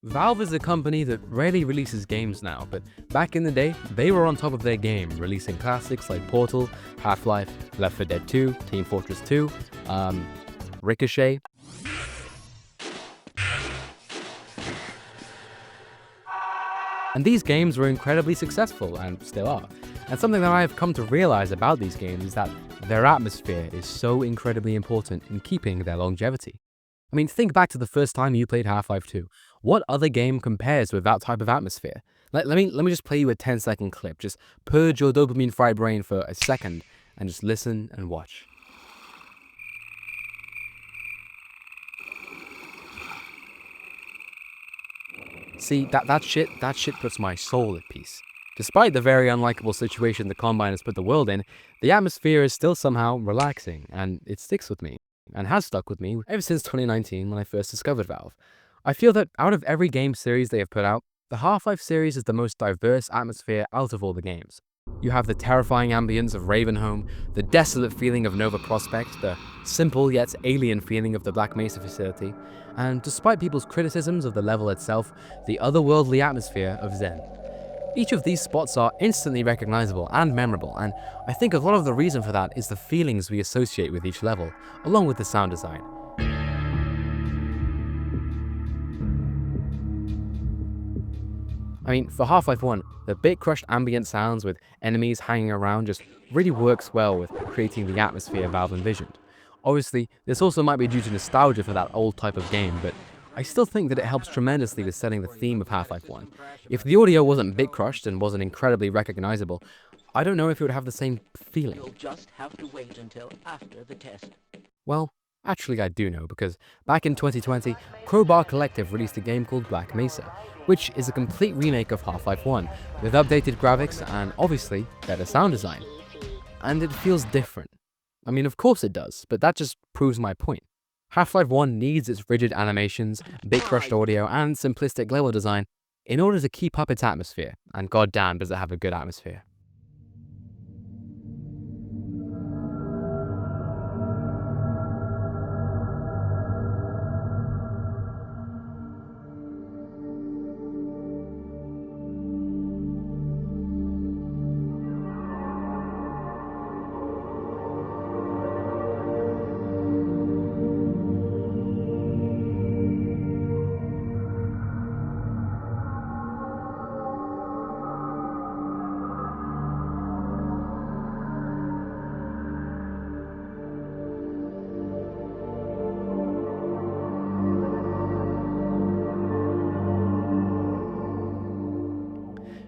Valve is a company that rarely releases games now, but back in the day, they were on top of their game, releasing classics like Portal, Half-Life, Left 4 Dead 2, Team Fortress 2, Ricochet. And these games were incredibly successful, and still are. And something that I have come to realize about these games is that their atmosphere is so incredibly important in keeping their longevity. I mean, think back to the first time you played Half-Life 2. What other game compares with that type of atmosphere? Let me just play you a 10-second clip. Just purge your dopamine-fried brain for a second and just listen and watch. See, that shit puts my soul at peace. Despite the very unlikable situation the Combine has put the world in, the atmosphere is still somehow relaxing, and it sticks with me, and has stuck with me ever since 2019 when I first discovered Valve. I feel that out of every game series they have put out, the Half-Life series is the most diverse atmosphere out of all the games. You have the terrifying ambience of Ravenholm, the desolate feeling of Nova Prospekt, the simple yet alien feeling of the Black Mesa facility, and despite people's criticisms of the level itself, the otherworldly atmosphere of Xen. Each of these spots are instantly recognizable and memorable, and I think a lot of the reason for that is the feelings we associate with each level, along with the sound design. I mean, for Half-Life 1, the bit-crushed ambient sounds with enemies hanging around just really works well with creating the atmosphere Valve envisioned. Obviously, this also might be due to nostalgia for that old type of game, but I still think that it helps tremendously with setting the theme of Half-Life 1. If the audio wasn't bit-crushed and wasn't incredibly recognizable, I don't know if it would have the same feeling. You'll just have to wait until after the test. Well, actually I do know, because back in 2020, Crowbar Collective released a game called Black Mesa, which is a complete remake of Half-Life 1, with updated graphics and, obviously, better sound design. And it feels different. I mean, of course it does, but that just proves my point. Half-Life 1 needs its rigid animations, bit-crushed audio, and simplistic level design in order to keep up its atmosphere, and goddamn does it have a good atmosphere.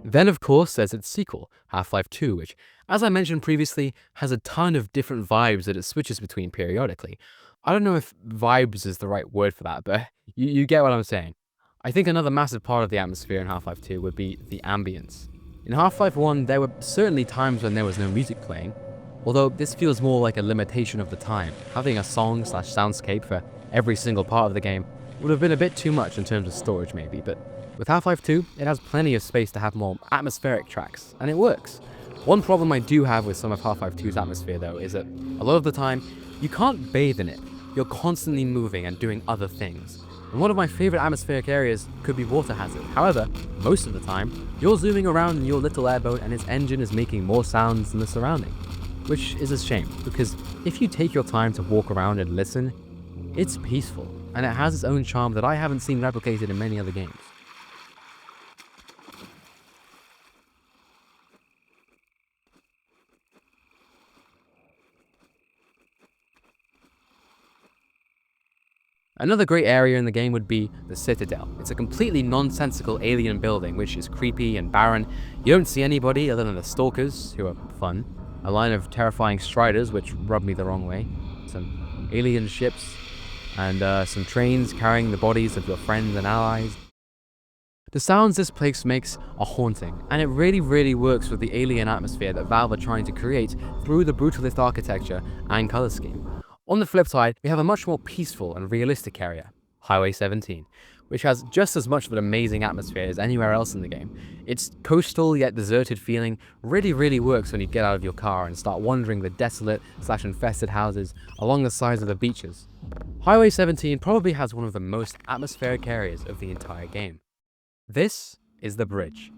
Then, of course, there's its sequel, Half-Life 2, which, as I mentioned previously, has a ton of different vibes that it switches between periodically. I don't know if vibes is the right word for that, but you get what I'm saying. I think another massive part of the atmosphere in Half-Life 2 would be the ambience. In Half-Life 1, there were certainly times when there was no music playing, although this feels more like a limitation of the time. Having a song/soundscape for every single part of the game would have been a bit too much in terms of storage maybe, but with Half-Life 2, it has plenty of space to have more atmospheric tracks, and it works. One problem I do have with some of Half-Life 2's atmosphere though is that a lot of the time, you can't bathe in it. You're constantly moving and doing other things. And one of my favorite atmospheric areas could be Water Hazard. However, most of the time, you're zooming around in your little airboat and its engine is making more sounds than the surrounding. Which is a shame, because if you take your time to walk around and listen, it's peaceful, and it has its own charm that I haven't seen replicated in many other games. Another great area in the game would be the Citadel. It's a completely nonsensical alien building which is creepy and barren. You don't see anybody other than the Stalkers, who are fun, a line of terrifying Striders which rub me the wrong way, some alien ships, and some trains carrying the bodies of your friends and allies. The sounds this place makes are haunting, and it really works with the alien atmosphere that Valve are trying to create through the brutalist architecture and color scheme. On the flip side, we have a much more peaceful and realistic area, Highway 17, which has just as much of an amazing atmosphere as anywhere else in the game. Its coastal yet deserted feeling really works when you get out of your car and start wandering the desolate/infested houses along the sides of the beaches. Highway 17 probably has one of the most atmospheric areas of the entire game. This is the bridge.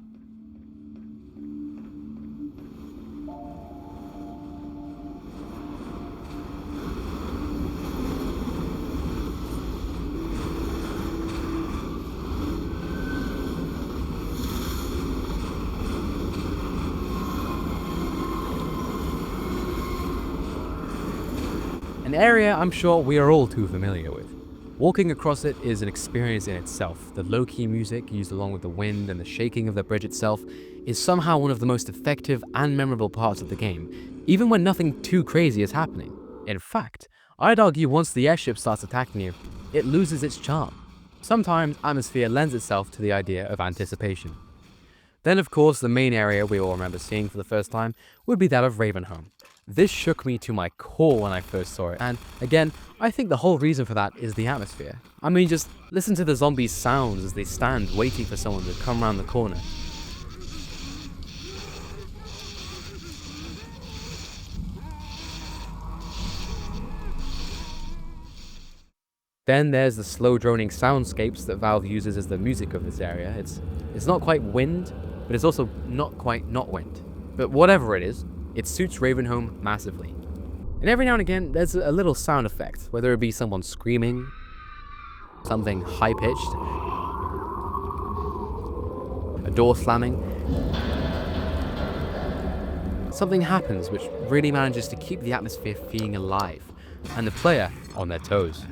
An area I'm sure we are all too familiar with. Walking across it is an experience in itself. The low-key music used along with the wind and the shaking of the bridge itself is somehow one of the most effective and memorable parts of the game, even when nothing too crazy is happening. In fact, I'd argue once the airship starts attacking you, it loses its charm. Sometimes atmosphere lends itself to the idea of anticipation. Then of course the main area we all remember seeing for the first time would be that of Ravenholm. This shook me to my core when I first saw it, and again, I think the whole reason for that is the atmosphere. I mean, just listen to the zombies' sounds as they stand waiting for someone to come around the corner. Then there's the slow droning soundscapes that Valve uses as the music of this area. It's not quite wind, but it's also not quite not wind. But whatever it is, it suits Ravenholm massively. And every now and again, there's a little sound effect, whether it be someone screaming, something high-pitched, a door slamming. Something happens which really manages to keep the atmosphere feeling alive, and the player on their toes.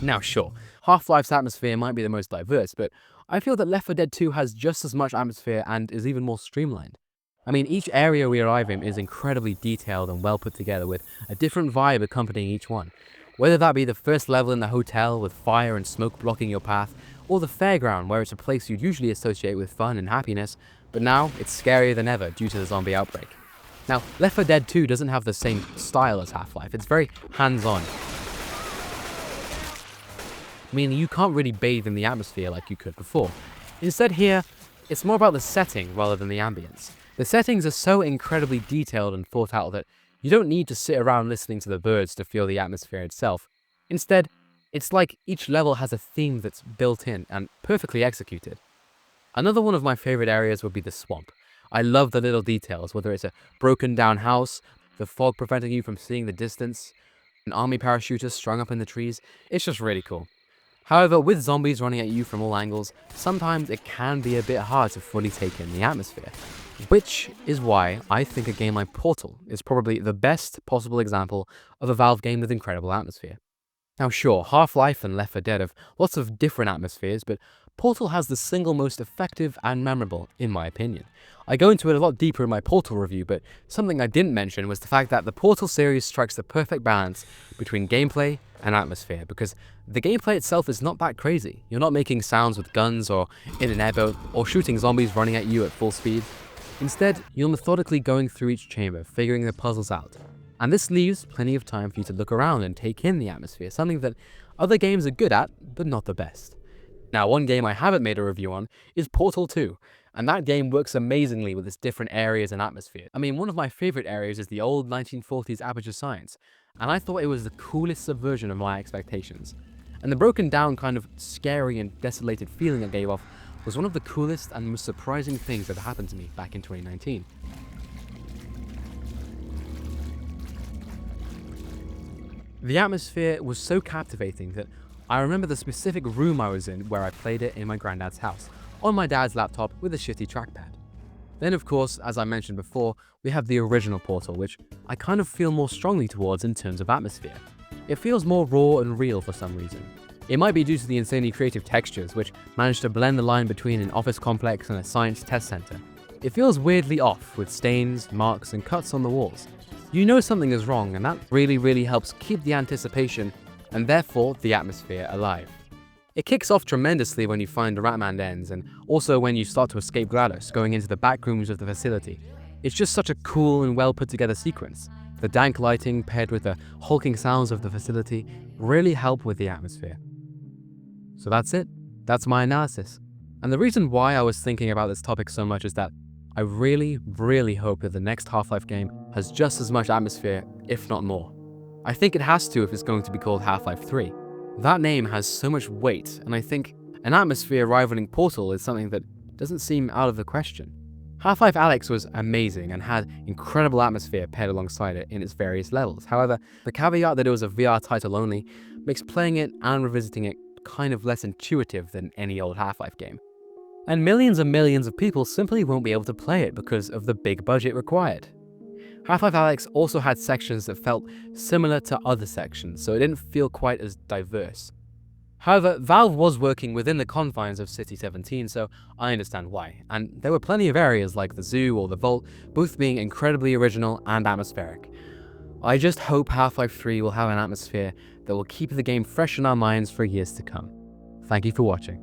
Now sure, Half-Life's atmosphere might be the most diverse, but I feel that Left 4 Dead 2 has just as much atmosphere and is even more streamlined. I mean, each area we arrive in is incredibly detailed and well put together with a different vibe accompanying each one. Whether that be the first level in the hotel with fire and smoke blocking your path, or the fairground where it's a place you'd usually associate with fun and happiness, but now it's scarier than ever due to the zombie outbreak. Now, Left 4 Dead 2 doesn't have the same style as Half-Life, it's very hands-on. Meaning you can't really bathe in the atmosphere like you could before. Instead here, it's more about the setting rather than the ambience. The settings are so incredibly detailed and thought out that you don't need to sit around listening to the birds to feel the atmosphere itself. Instead, it's like each level has a theme that's built in and perfectly executed. Another one of my favorite areas would be the swamp. I love the little details, whether it's a broken down house, the fog preventing you from seeing the distance, an army parachuter strung up in the trees. It's just really cool. However, with zombies running at you from all angles, sometimes it can be a bit hard to fully take in the atmosphere. Which is why I think a game like Portal is probably the best possible example of a Valve game with incredible atmosphere. Now sure, Half-Life and Left 4 Dead have lots of different atmospheres, but Portal has the single most effective and memorable, in my opinion. I go into it a lot deeper in my Portal review, but something I didn't mention was the fact that the Portal series strikes the perfect balance between gameplay and atmosphere, because the gameplay itself is not that crazy. You're not making sounds with guns or in an airboat or shooting zombies running at you at full speed. Instead, you're methodically going through each chamber, figuring the puzzles out. And this leaves plenty of time for you to look around and take in the atmosphere, something that other games are good at, but not the best. Now, one game I haven't made a review on is Portal 2, and that game works amazingly with its different areas and atmosphere. I mean, one of my favorite areas is the old 1940s Aperture Science, and I thought it was the coolest subversion of my expectations. And the broken down kind of scary and desolated feeling it gave off was one of the coolest and most surprising things that happened to me back in 2019. The atmosphere was so captivating that I remember the specific room I was in where I played it in my granddad's house, on my dad's laptop with a shitty trackpad. Then of course, as I mentioned before, we have the original Portal, which I kind of feel more strongly towards in terms of atmosphere. It feels more raw and real for some reason. It might be due to the insanely creative textures, which manage to blend the line between an office complex and a science test center. It feels weirdly off, with stains, marks, and cuts on the walls. You know something is wrong, and that really helps keep the anticipation, and therefore the atmosphere, alive. It kicks off tremendously when you find the Ratman dens, and also when you start to escape GLaDOS, going into the back rooms of the facility. It's just such a cool and well put together sequence. The dank lighting paired with the hulking sounds of the facility really help with the atmosphere. So that's it. That's my analysis. And the reason why I was thinking about this topic so much is that I really hope that the next Half-Life game has just as much atmosphere, if not more. I think it has to if it's going to be called Half-Life 3. That name has so much weight, and I think An atmosphere rivaling Portal is something that doesn't seem out of the question. Half-Life Alyx was amazing and had incredible atmosphere paired alongside it in its various levels. However, the caveat that it was a VR title only makes playing it and revisiting it kind of less intuitive than any old Half-Life game. And millions of people simply won't be able to play it because of the big budget required. Half-Life Alyx also had sections that felt similar to other sections, so it didn't feel quite as diverse. However, Valve was working within the confines of City 17, so I understand why, and there were plenty of areas like the zoo or the vault, both being incredibly original and atmospheric. I just hope Half-Life 3 will have an atmosphere that will keep the game fresh in our minds for years to come. Thank you for watching.